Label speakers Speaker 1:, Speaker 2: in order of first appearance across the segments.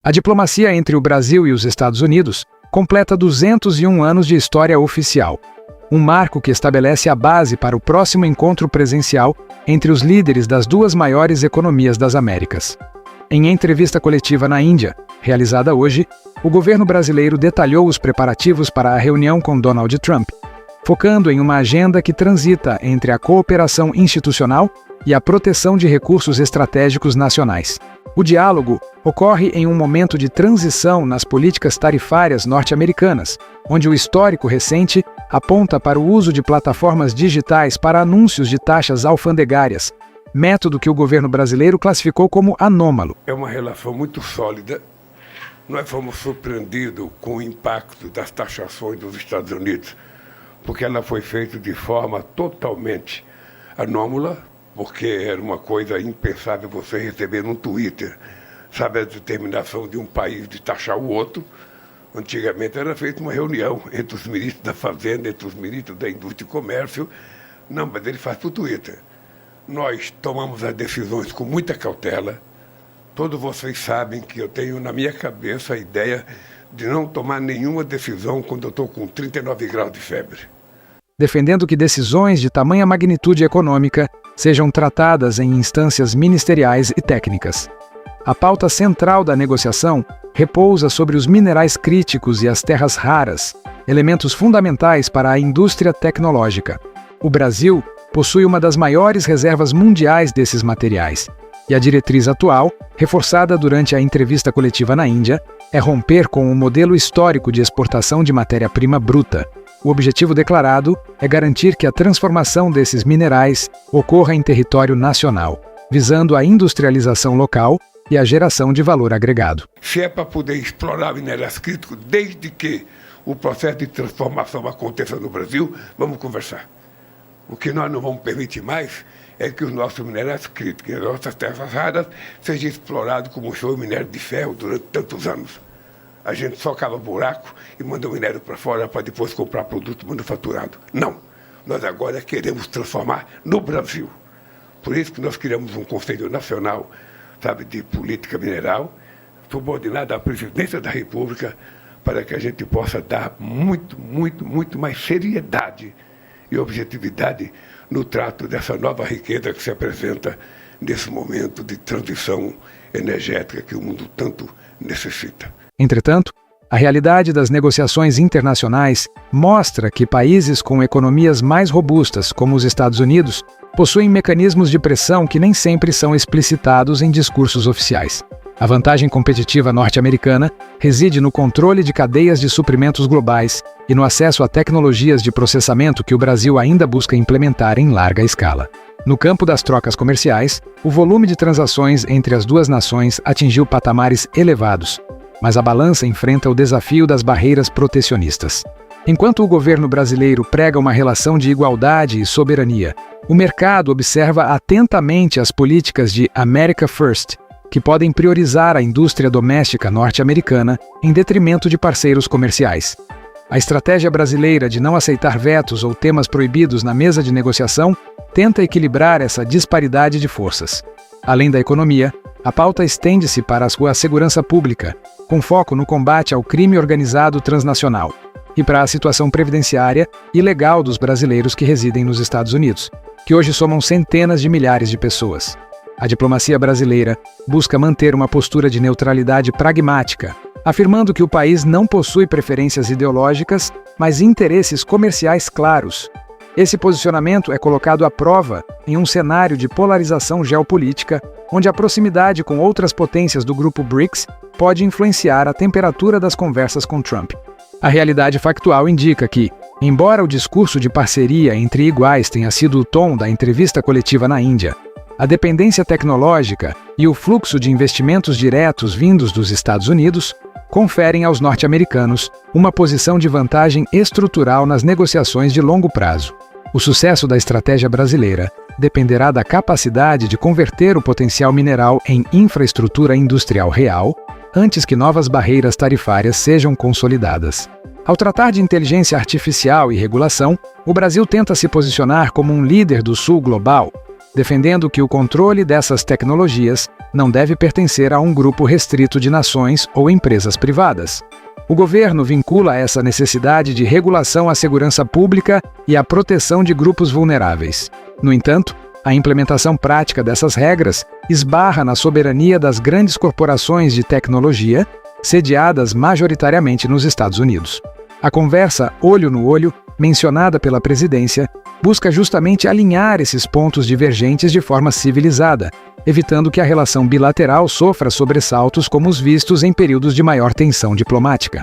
Speaker 1: A diplomacia entre o Brasil e os Estados Unidos completa 201 anos de história oficial, um marco que estabelece a base para o próximo encontro presencial entre os líderes das duas maiores economias das Américas. Em entrevista coletiva na Índia, realizada hoje, o governo brasileiro detalhou os preparativos para a reunião com Donald Trump, focando em uma agenda que transita entre a cooperação institucional e a proteção de recursos estratégicos nacionais. O diálogo ocorre em um momento de transição nas políticas tarifárias norte-americanas, onde o histórico recente aponta para o uso de plataformas digitais para anúncios de taxas alfandegárias, método que o governo brasileiro classificou como anômalo.
Speaker 2: É uma relação muito sólida. Nós fomos surpreendidos com o impacto das taxações dos Estados Unidos, porque ela foi feita de forma totalmente anômala, porque era uma coisa impensável você receber no Twitter, sabe, a determinação de um país de taxar o outro. Antigamente era feita uma reunião entre os ministros da Fazenda, entre os ministros da Indústria e Comércio. Não, mas ele faz por Twitter. Nós tomamos as decisões com muita cautela. Todos vocês sabem que eu tenho na minha cabeça a ideia de não tomar nenhuma decisão quando eu estou com 39 graus de febre.
Speaker 1: Defendendo que decisões de tamanha magnitude econômica sejam tratadas em instâncias ministeriais e técnicas. A pauta central da negociação repousa sobre os minerais críticos e as terras raras, elementos fundamentais para a indústria tecnológica. O Brasil possui uma das maiores reservas mundiais desses materiais, e a diretriz atual, reforçada durante a entrevista coletiva na Índia, é romper com o modelo histórico de exportação de matéria-prima bruta. O objetivo declarado é garantir que a transformação desses minerais ocorra em território nacional, visando a industrialização local e a geração de valor agregado.
Speaker 2: Se é para poder explorar minerais críticos, desde que o processo de transformação aconteça no Brasil, vamos conversar. O que nós não vamos permitir mais é que os nossos minerais críticos, as nossas terras raras, sejam explorados como foi o minério de ferro durante tantos anos. A gente só cava buraco e manda o minério para fora para depois comprar produto manufaturado. Não. Nós agora queremos transformar no Brasil. Por isso que nós criamos um Conselho Nacional, sabe, de Política Mineral, subordinado à Presidência da República, para que a gente possa dar muito mais seriedade e objetividade no trato dessa nova riqueza que se apresenta nesse momento de transição energética que o mundo tanto necessita.
Speaker 1: Entretanto, a realidade das negociações internacionais mostra que países com economias mais robustas, como os Estados Unidos, possuem mecanismos de pressão que nem sempre são explicitados em discursos oficiais. A vantagem competitiva norte-americana reside no controle de cadeias de suprimentos globais e no acesso a tecnologias de processamento que o Brasil ainda busca implementar em larga escala. No campo das trocas comerciais, o volume de transações entre as duas nações atingiu patamares elevados, mas a balança enfrenta o desafio das barreiras protecionistas. Enquanto o governo brasileiro prega uma relação de igualdade e soberania, o mercado observa atentamente as políticas de America First, que podem priorizar a indústria doméstica norte-americana em detrimento de parceiros comerciais. A estratégia brasileira de não aceitar vetos ou temas proibidos na mesa de negociação tenta equilibrar essa disparidade de forças. Além da economia, a pauta estende-se para a sua segurança pública, com foco no combate ao crime organizado transnacional, e para a situação previdenciária e legal dos brasileiros que residem nos Estados Unidos, que hoje somam centenas de milhares de pessoas. A diplomacia brasileira busca manter uma postura de neutralidade pragmática, afirmando que o país não possui preferências ideológicas, mas interesses comerciais claros. Esse posicionamento é colocado à prova em um cenário de polarização geopolítica, onde a proximidade com outras potências do grupo BRICS pode influenciar a temperatura das conversas com Trump. A realidade factual indica que, embora o discurso de parceria entre iguais tenha sido o tom da entrevista coletiva na Índia, a dependência tecnológica e o fluxo de investimentos diretos vindos dos Estados Unidos conferem aos norte-americanos uma posição de vantagem estrutural nas negociações de longo prazo. O sucesso da estratégia brasileira dependerá da capacidade de converter o potencial mineral em infraestrutura industrial real antes que novas barreiras tarifárias sejam consolidadas. Ao tratar de inteligência artificial e regulação, o Brasil tenta se posicionar como um líder do Sul global. defendendo que o controle dessas tecnologias não deve pertencer a um grupo restrito de nações ou empresas privadas. O governo vincula essa necessidade de regulação à segurança pública e à proteção de grupos vulneráveis. No entanto, a implementação prática dessas regras esbarra na soberania das grandes corporações de tecnologia, sediadas majoritariamente nos Estados Unidos. A conversa olho no olho, mencionada pela presidência, busca justamente alinhar esses pontos divergentes de forma civilizada, evitando que a relação bilateral sofra sobressaltos como os vistos em períodos de maior tensão diplomática.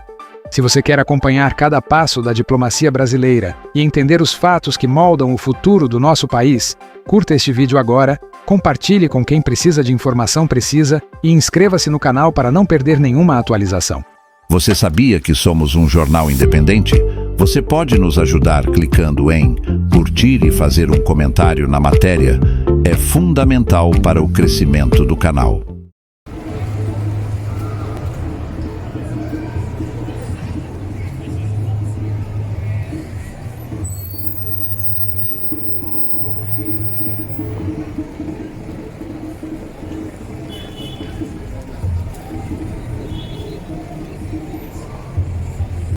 Speaker 1: Se você quer acompanhar cada passo da diplomacia brasileira e entender os fatos que moldam o futuro do nosso país, curta este vídeo agora, compartilhe com quem precisa de informação precisa e inscreva-se no canal para não perder nenhuma atualização.
Speaker 3: Você sabia que somos um jornal independente? Você pode nos ajudar clicando em curtir e fazer um comentário na matéria. É fundamental para o crescimento do canal.